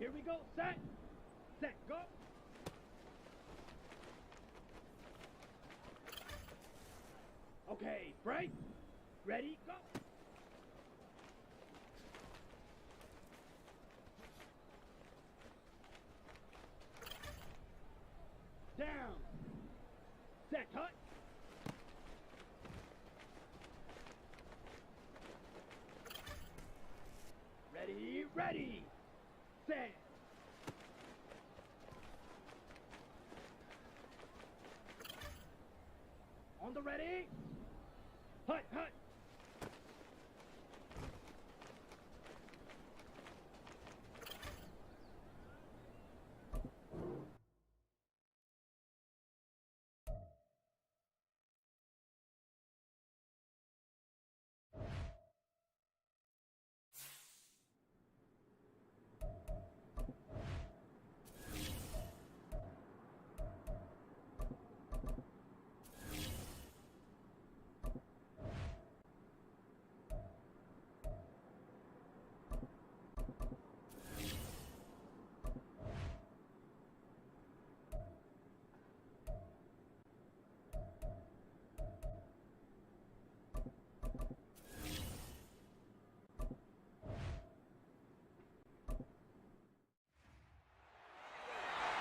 Here we go. Set. Set. Go. Okay, break. Ready, go. Down. Set, cut. Ready, ready. Set. On the ready. Hut, hut.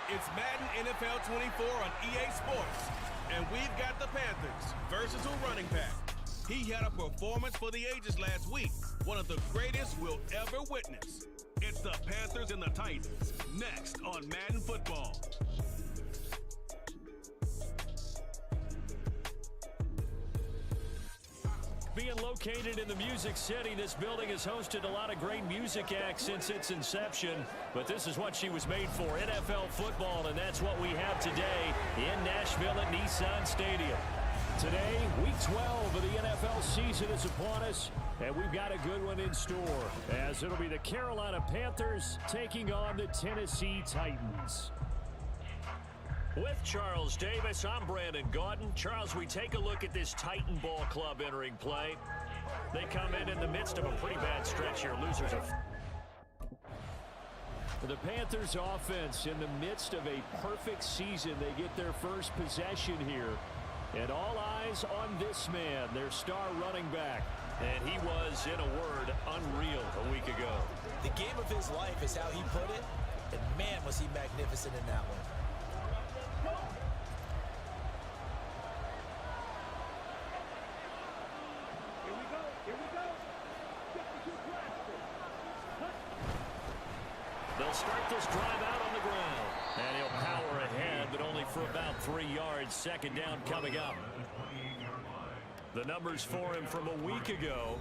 It's Madden NFL 24 on EA Sports. And we've got the Panthers, versatile running back. He had a performance for the ages last week, one of the greatest we'll ever witness. It's the Panthers and the Titans, next on Madden Football. Being located in the Music City, this building has hosted a lot of great music acts since its inception. But this is what she was made for, NFL football, and that's what we have today in Nashville at Nissan Stadium. Today, Week 12 of the NFL season is upon us, and we've got a good one in store, as it'll be the Carolina Panthers taking on the Tennessee Titans. With Charles Davis, I'm Brandon Gaudin. Charles, we take a look at this Titan Ball Club entering play. They come in the midst of a pretty bad stretch here. Losers of... The Panthers offense in the midst of a perfect season. They get their first possession here. And all eyes on this man, their star running back. And he was, in a word, unreal a week ago. The game of his life is how he put it. And man, was he magnificent in that one. They'll start this drive out on the ground. And he'll power ahead, but only for about 3 yards. Second down coming up. The numbers for him from a week ago.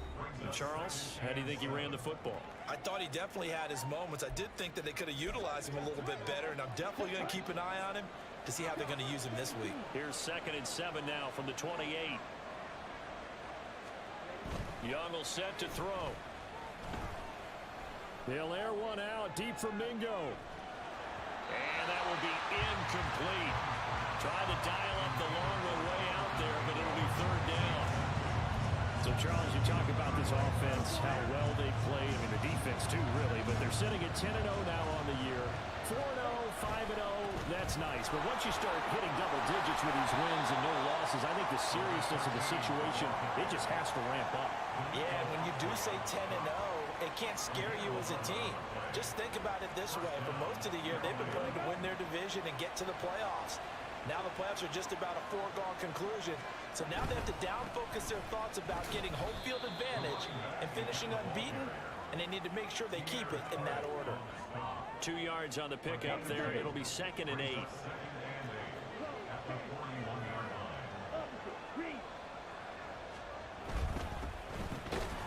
Charles, how do you think he ran the football? I thought he definitely had his moments. I did think that they could have utilized him a little bit better, and I'm definitely going to keep an eye on him to see how they're going to use him this week. Here's 2nd and 7 now from the 28. Young will set to throw. They'll air one out deep for Mingo. And that will be incomplete. Trying to dial up the long one way out there, but it'll be 3rd down. So, Charles, you talk about this offense, how well they played. I mean, the defense, too, really. But they're sitting at 10-0 now on the year. 4-0, 5-0, that's nice. But once you start hitting double digits with these wins and no losses, I think the seriousness of the situation, it just has to ramp up. Yeah, when you do say 10-0, it can't scare you as a team. Just think about it this way. For most of the year, they've been playing to win their division and get to the playoffs. Now the playoffs are just about a foregone conclusion. So now they have to down-focus their thoughts about getting home field advantage and finishing unbeaten, and they need to make sure they keep it in that order. 2 yards on the pickup there. It'll be 2nd and 8.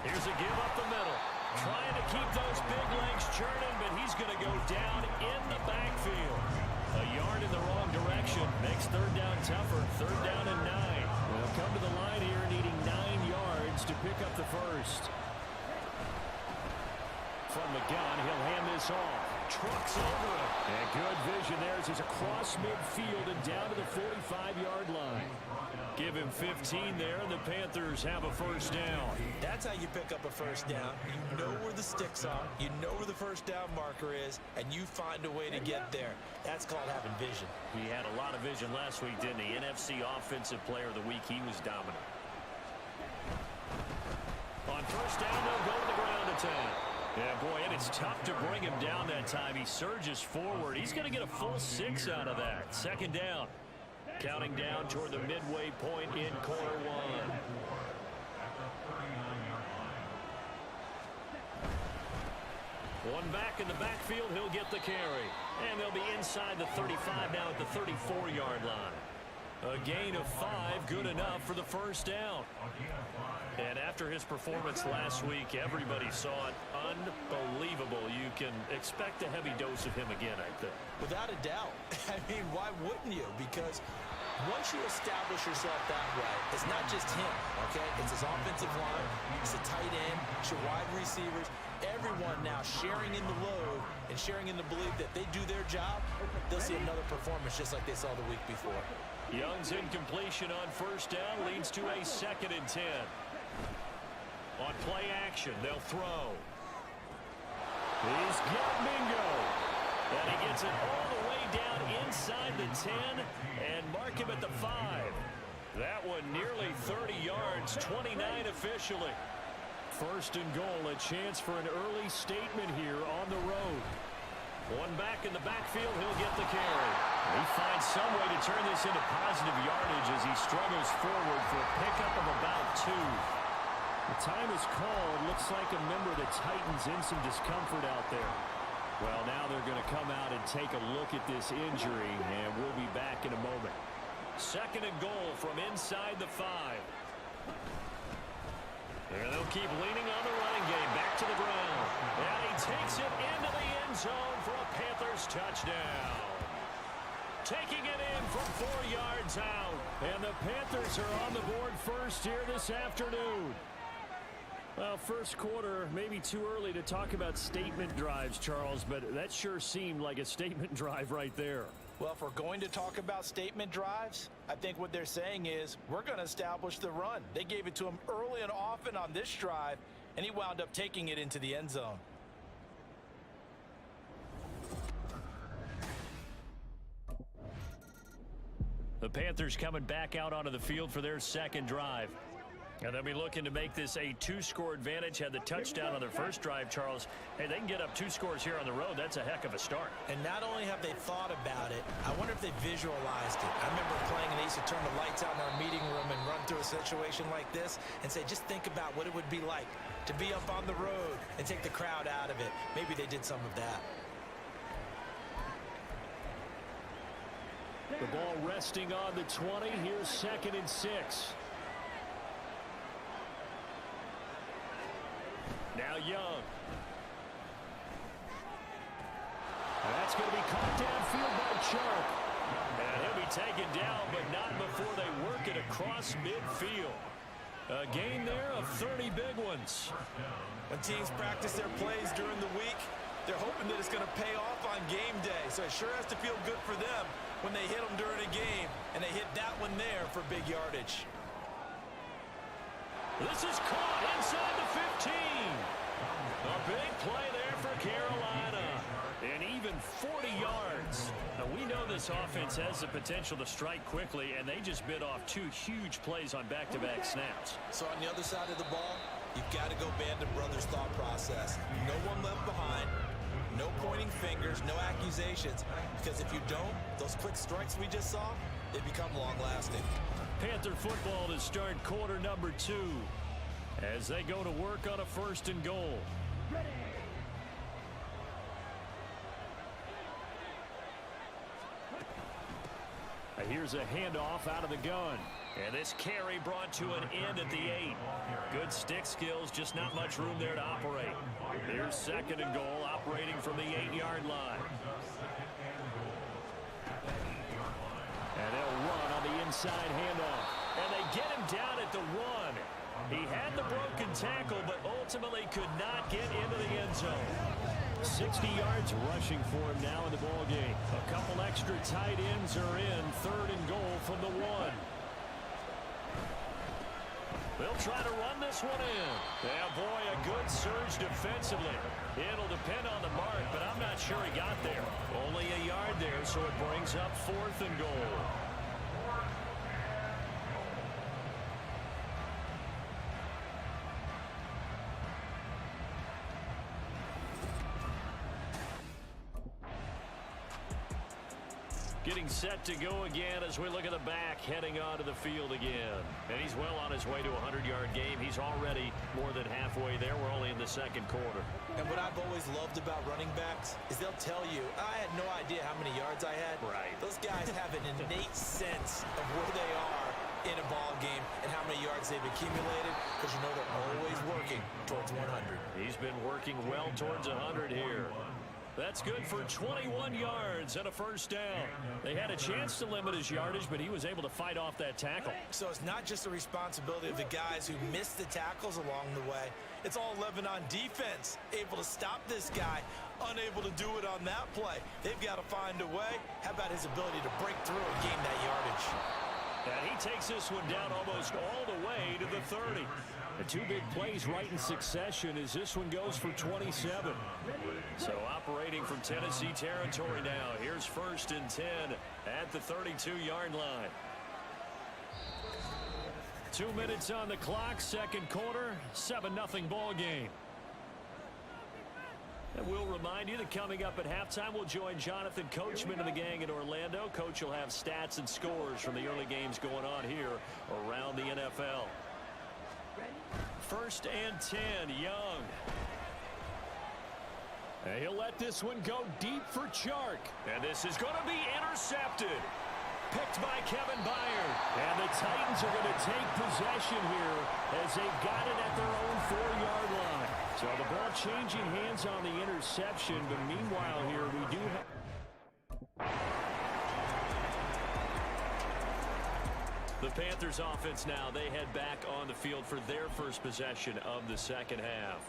Here's a give up the middle. Trying to keep those big legs churning, but he's going to go down in the backfield. A yard in the wrong direction. Makes 3rd down tougher. 3rd down and 9. They'll come to the line here needing 9 yards to pick up the first. From the gun, he'll hand this off. trucks over him. And good vision there as he's across midfield and down to the 45-yard line. Give him 15 there, and the Panthers have a first down. That's how you pick up a first down. You know where the sticks are, you know where the first down marker is, and you find a way to get there. That's called having vision. He had a lot of vision last week, didn't he? NFC Offensive Player of the Week, he was dominant. On first down, they'll go to the ground attack. Yeah, boy, and it's tough to bring him down that time. He surges forward. He's going to get a full 6 out of that. Second down. Counting down toward the midway point in quarter one. One back in the backfield, he'll get the carry. And they'll be inside the 35 now at the 34-yard line. A gain of 5, good enough for the first down. And after his performance last week, everybody saw it unbelievable. You can expect a heavy dose of him again, I think. Without a doubt. I mean, why wouldn't you? Because once you establish yourself that way, it's not just him, okay? It's his offensive line, it's a tight end, it's your wide receivers, everyone now sharing in the load and sharing in the belief that they do their job, they'll see another performance just like they saw the week before. Young's incompletion on first down leads to a 2nd and 10. On play action, they'll throw. He's got Mingo. And he gets it all the way down inside the 10 and mark him at the 5. That one nearly 30 yards, 29 officially. First and goal, a chance for an early statement here on the road. One back in the backfield, he'll get the carry. He finds some way to turn this into positive yardage as he struggles forward for a pickup of about 2. The time is called. Looks like a member of the Titans in some discomfort out there. Well, now they're going to come out and take a look at this injury, and we'll be back in a moment. Second and goal from inside the 5. And they'll keep leaning on the running game. Back to the ground. And he takes it into the end zone for a Panthers touchdown. Taking it in from 4 yards out. And the Panthers are on the board first here this afternoon. Well, first quarter, maybe too early to talk about statement drives, Charles, but that sure seemed like a statement drive right there. Well, if we're going to talk about statement drives, I think what they're saying is we're going to establish the run. They gave it to him early and often on this drive, and he wound up taking it into the end zone. The Panthers coming back out onto the field for their second drive. And they'll be looking to make this a 2-score advantage. Had the touchdown on their first drive, Charles. Hey, they can get up 2 scores here on the road. That's a heck of a start. And not only have they thought about it, I wonder if they visualized it. I remember playing and they used to turn the lights out in our meeting room and run through a situation like this and say, just think about what it would be like to be up on the road and take the crowd out of it. Maybe they did some of that. The ball resting on the 20. Here's 2nd and 6. Now Young. That's going to be caught downfield by Chark. And he'll be taken down, but not before they work it across midfield. A gain there of 30 big ones. When teams practice their plays during the week, they're hoping that it's going to pay off on game day. So it sure has to feel good for them when they hit them during a game, and they hit that one there for big yardage. This is caught inside the 15. A big play there for Carolina. And even 40 yards. Now, we know this offense has the potential to strike quickly, and they just bit off 2 huge plays on back-to-back snaps. So on the other side of the ball, you've got to go Band of Brothers thought process. No one left behind. No pointing fingers, no accusations. Because if you don't, those quick strikes we just saw, they become long-lasting. Panther football to start quarter number 2 as they go to work on a 1st and goal. Ready. Here's a handoff out of the gun. And this carry brought to an end at the 8. Good stick skills, just not much room there to operate. Here's 2nd and goal, operating from the 8-yard line. And they'll run on the inside handoff. And they get him down at the 1. He had the broken tackle, but ultimately could not get into the end zone. 60 yards rushing for him now in the ball game. A couple extra tight ends are in. 3rd and goal from the 1. They'll try to run this one in. Yeah, boy, a good surge defensively. It'll depend on the mark, but I'm not sure he got there. Only a yard there, so it brings up 4th and goal. Getting set to go again as we look at the back heading onto the field again. And he's well on his way to a 100-yard game. He's already more than halfway there. We're only in the 2nd quarter. And what I've always loved about running backs is they'll tell you, I had no idea how many yards I had. Right. Those guys have an innate sense of where they are in a ball game and how many yards they've accumulated, because you know they're always working towards 100. He's been working well towards 100 here. That's good for 21 yards and a 1st down. They had a chance to limit his yardage, but he was able to fight off that tackle. So it's not just the responsibility of the guys who missed the tackles along the way. It's all 11 on defense, able to stop this guy, unable to do it on that play. They've got to find a way. How about his ability to break through and gain that yardage? And he takes this one down almost all the way to the 30. The 2 big plays right in succession as this one goes for 27. So operating from Tennessee territory now. Here's 1st and 10 at the 32-yard line. 2 minutes on the clock, 2nd quarter, 7-0 ball game. And we'll remind you that coming up at halftime, we'll join Jonathan Coachman and the gang in Orlando. Coach will have stats and scores from the early games going on here around the NFL. 1st and 10, Young. And he'll let this one go deep for Chark. And this is going to be intercepted. Picked by Kevin Byard. And the Titans are going to take possession here as they've got it at their own 4-yard line. So the ball changing hands on the interception, but meanwhile here we do have the Panthers offense now. They head back on the field for their first possession of the 2nd half.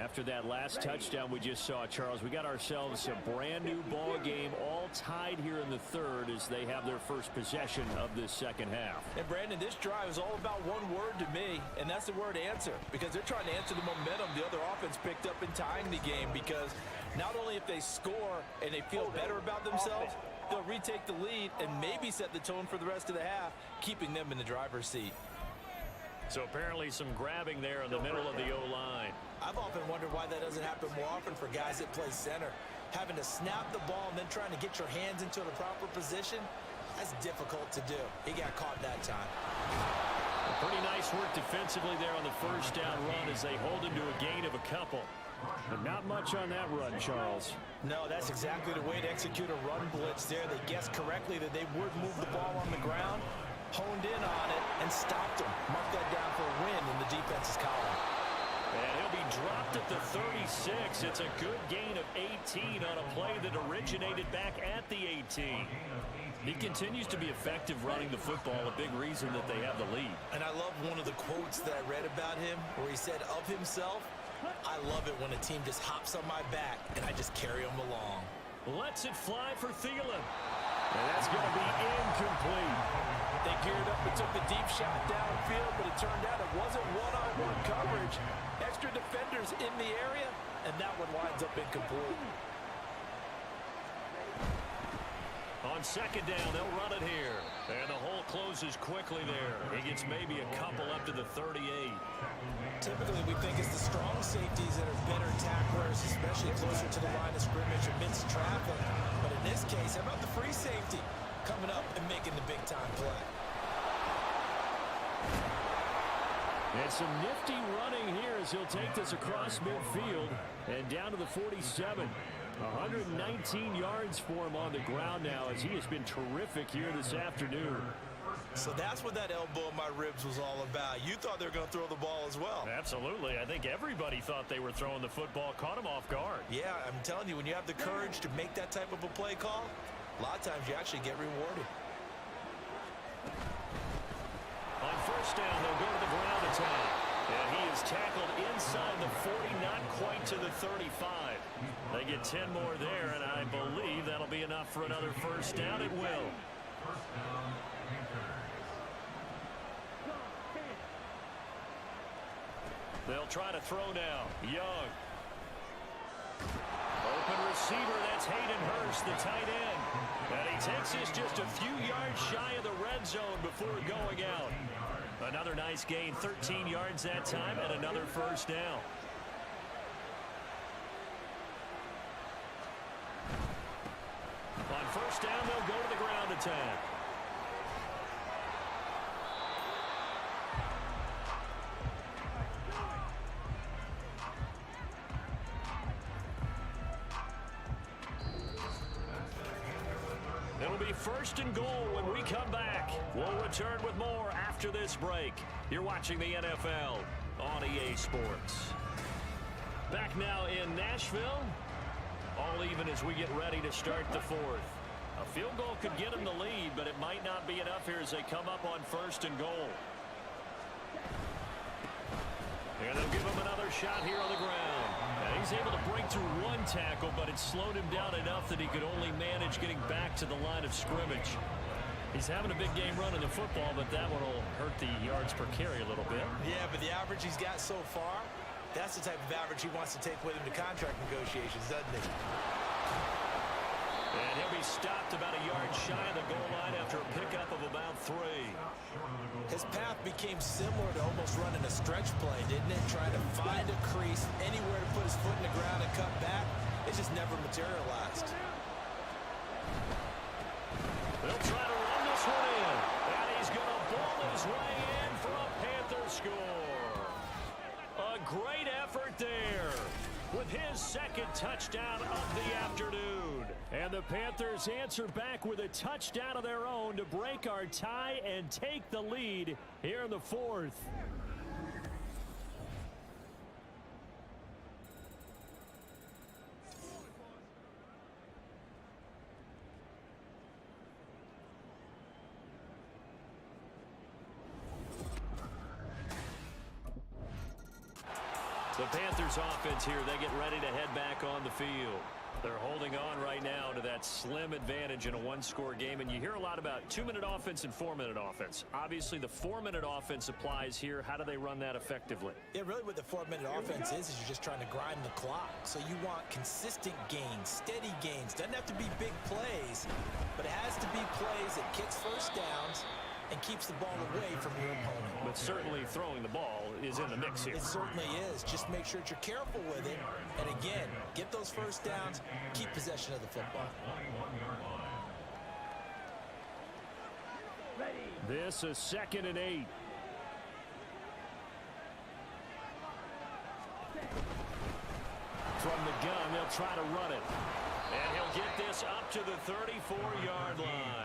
After that last touchdown we just saw, Charles, we got ourselves a brand new ball game, all tied here in the 3rd as they have their first possession of this 2nd half. And Brandon, this drive is all about one word to me, and that's the word answer, because they're trying to answer the momentum the other offense picked up in tying the game, because not only if they score and they feel better about themselves, they'll retake the lead and maybe set the tone for the rest of the half, keeping them in the driver's seat. So apparently some grabbing there in the middle of the O-line. I've often wondered why that doesn't happen more often for guys that play center. Having to snap the ball and then trying to get your hands into the proper position, that's difficult to do. He got caught that time. Pretty nice work defensively there on the 1st down run as they hold him to a gain of a couple. But not much on that run, Charles. No, that's exactly the way to execute a run blitz there. They guessed correctly that they would move the ball on the ground, honed in on it, and stopped him. Mark that down for a win in the defense's column. And he'll be dropped at the 36. It's a good gain of 18 on a play that originated back at the 18. He continues to be effective running the football, a big reason that they have the lead. And I love one of the quotes that I read about him where he said of himself, I love it when a team just hops on my back and I just carry them along. Lets it fly for Thielen. And that's going to be incomplete. They geared up and took the deep shot downfield, but it turned out it wasn't one-on-one coverage. Extra defenders in the area, and that one winds up incomplete. On 2nd down, they'll run it here. And the hole closes quickly there. He gets maybe a couple up to the 38. Typically, we think it's the strong safeties that are better tacklers, especially closer to the line of scrimmage amidst traffic. But in this case, how about the free safety coming up and making the big-time play? And some nifty running here as he'll take this across midfield and down to the 47. 119 yards for him on the ground now as he has been terrific here this afternoon. So that's what that elbow in my ribs was all about. You thought they were going to throw the ball as well. Absolutely. I think everybody thought they were throwing the football, caught him off guard. Yeah, I'm telling you, when you have the courage to make that type of a play call, a lot of times you actually get rewarded. On 1st down, they'll go to the ground attack. And he is tackled inside the 40, not quite to the 35. They get 10 more there, and I believe that'll be enough for another first down. It will. They'll try to throw now. Young. Open receiver, that's Hayden Hurst, the tight end. And he takes this just a few yards shy of the red zone before going out. Another nice gain, 13 yards that time, and another first down. On first down, they'll go to the ground attack. It'll be first and goal when we come back. We'll return with more after this break. You're watching the NFL on EA Sports. Back now in Nashville. All even as we get ready to start the fourth. A field goal could get them the lead, but it might not be enough here as they come up on first and goal. And they'll give him another shot here on the ground. And he's able to break through one tackle, but it slowed him down enough that he could only manage getting back to the line of scrimmage. He's having a big game running the football, but that one will hurt the yards per carry a little bit. Yeah, but the average he's got so far, that's the type of average he wants to take with him to contract negotiations, doesn't he? And he'll be stopped about a yard shy of the goal line after a pickup of about 3. His path became similar to almost running a stretch play, didn't it? Trying to find a crease, anywhere to put his foot in the ground and cut back. It just never materialized. They'll try to run this one in. And he's going to ball his way in for a Panther score. A great effort there with his second touchdown of the afternoon. And the Panthers answer back with a touchdown of their own to break our tie and take the lead here in the fourth. The Panthers offense here, they get ready to head back on the field. They're holding on right now to that slim advantage in a one-score game, and you hear a lot about 2-minute offense and 4-minute offense. Obviously, the 4-minute offense applies here. How do they run that effectively? Yeah, really what the 4-minute offense is you're just trying to grind the clock. So you want consistent gains, steady gains. Doesn't have to be big plays, but it has to be plays that kicks first downs and keeps the ball away from your opponent. But certainly throwing the ball is in the mix here. It certainly is. Just make sure that you're careful with it. And again, get those first downs, keep possession of the football. This is 2nd and 8. From the gun, they'll try to run it. And he'll get this up to the 34-yard line.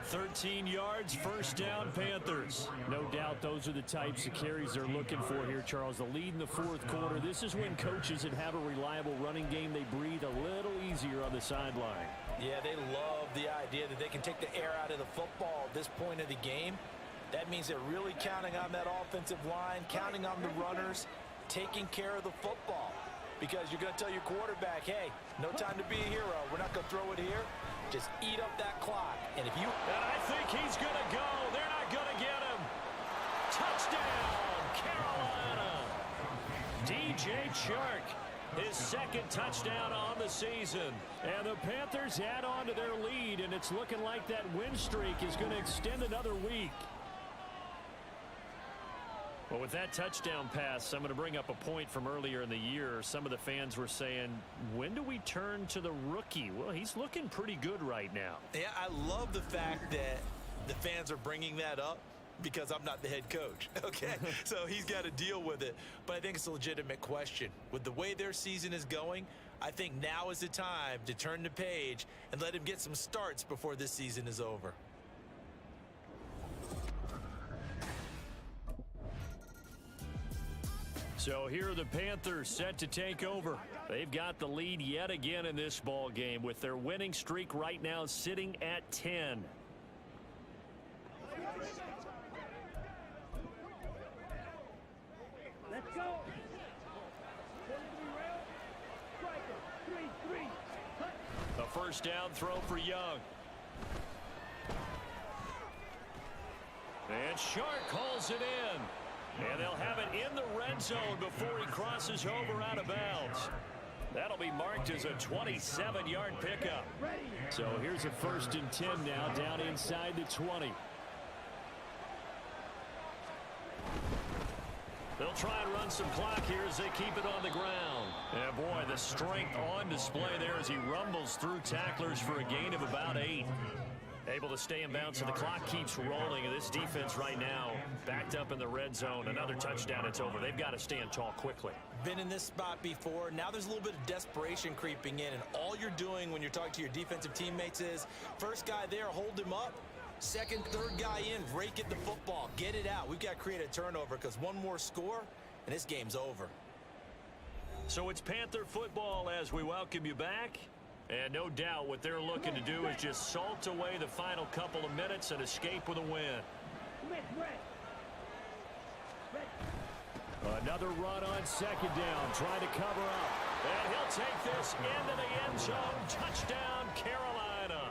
13 yards, first down, Panthers. No doubt those are the types of carries they're looking for here, Charles. The lead in the fourth quarter. This is when coaches that have a reliable running game, they breathe a little easier on the sideline. Yeah, they love the idea that they can take the air out of the football at this point of the game. That means they're really counting on that offensive line, counting on the runners, taking care of the football. Because you're going to tell your quarterback, hey, no time to be a hero. We're not going to throw it here. Just eat up that clock. And if you... And I think he's going to go. They're not going to get him. Touchdown, Carolina. DJ Chark, his second touchdown on the season. And the Panthers add on to their lead, and it's looking like that win streak is going to extend another week. Well, with that touchdown pass, I'm going to bring up a point from earlier in the year. Some of the fans were saying, when do we turn to the rookie? Well, he's looking pretty good right now. Yeah, I love the fact that the fans are bringing that up because I'm not the head coach, okay? So he's got to deal with it. But I think it's a legitimate question. With the way their season is going, I think now is the time to turn the page and let him get some starts before this season is over. So here are the Panthers set to take over. They've got the lead yet again in this ball game with their winning streak right now sitting at 10. Go. 43 rail. Striker. 3-3. Hut. A first down throw for Young. And Shark calls it in. And they'll have it in the red zone before he crosses over out of bounds. That'll be marked as a 27-yard pickup. So here's a 1st and 10 now down inside the 20. They'll try and run some clock here as they keep it on the ground. And boy, the strength on display there as he rumbles through tacklers for a gain of about 8. Able to stay in bounds, so the clock keeps rolling. And this defense right now backed up in the red zone. Another touchdown, it's over. They've got to stand tall quickly. Been in this spot before. Now there's a little bit of desperation creeping in. And all you're doing when you're talking to your defensive teammates is, first guy there, hold him up. Second, third guy in, rake at the football. Get it out. We've got to create a turnover because one more score, and this game's over. So it's Panther football as we welcome you back. And no doubt what they're looking to do is just salt away the final couple of minutes and escape with a win. Another run on 2nd down, trying to cover up. And he'll take this into the end zone. Touchdown, Carolina.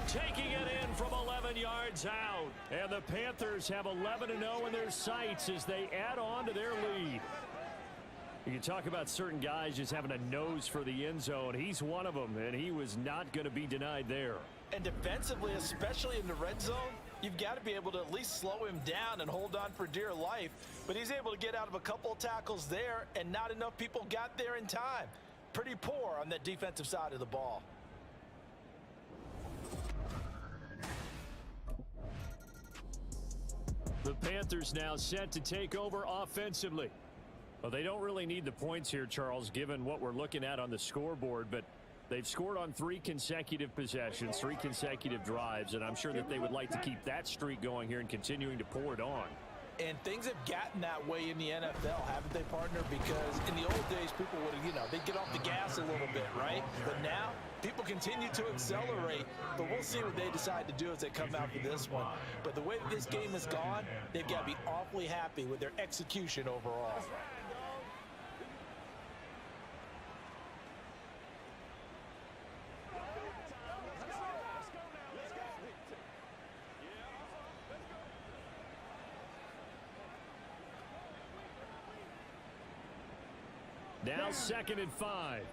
Taking it in from 11 yards out. And the Panthers have 11-0 in their sights as they add on to their lead. You can talk about certain guys just having a nose for the end zone. He's one of them, and he was not going to be denied there. And defensively, especially in the red zone, you've got to be able to at least slow him down and hold on for dear life. But he's able to get out of a couple of tackles there, and not enough people got there in time. Pretty poor on that defensive side of the ball. The Panthers now set to take over offensively. Well, they don't really need the points here, Charles, given what we're looking at on the scoreboard, but they've scored on 3 consecutive possessions, 3 consecutive drives, and I'm sure that they would like to keep that streak going here and continuing to pour it on. And things have gotten that way in the NFL, haven't they, partner? Because in the old days, people would, they'd get off the gas a little bit, right? But now, people continue to accelerate. But we'll see what they decide to do as they come out for this one. But the way that this game has gone, they've got to be awfully happy with their execution overall. Now 2nd and 5.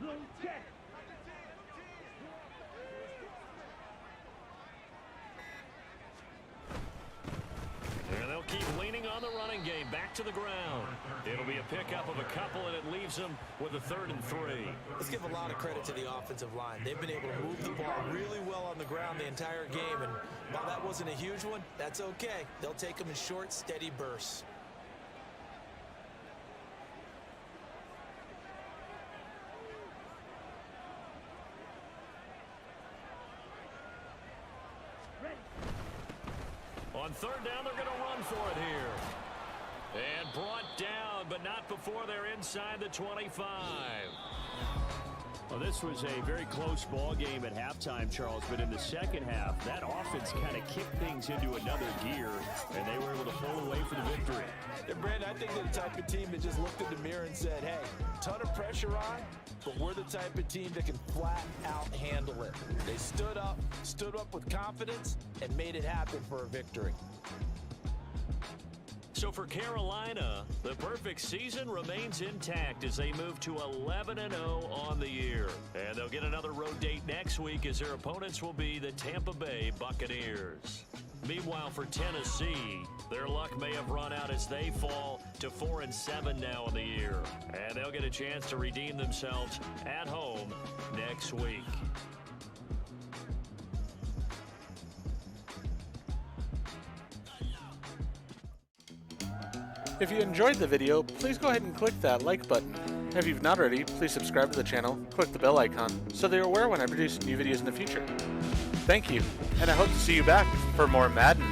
And they'll keep leaning on the running game. Back to the ground. It'll be a pickup of a couple, and it leaves them with a 3rd and 3. Let's give a lot of credit to the offensive line. They've been able to move the ball really well on the ground the entire game. And while that wasn't a huge one, that's okay. They'll take them in short, steady bursts. On 3rd down, they're going to run for it here. And brought down, but not before they're inside the 25. Well, this was a very close ball game at halftime, Charles, but in the second half, that offense kind of kicked things into another gear, and they were able to pull away for the victory. And Brandon, I think they're the type of team that just looked in the mirror and said, hey, ton of pressure on, but we're the type of team that can flat out handle it. They stood up with confidence, and made it happen for a victory. So for Carolina, the perfect season remains intact as they move to 11-0 on the year. And they'll get another road date next week as their opponents will be the Tampa Bay Buccaneers. Meanwhile, for Tennessee, their luck may have run out as they fall to 4-7 now in the year. And they'll get a chance to redeem themselves at home next week. If you enjoyed the video, please go ahead and click that like button. If you've not already, please subscribe to the channel, click the bell icon, so that you're aware when I produce new videos in the future. Thank you, and I hope to see you back for more Madden.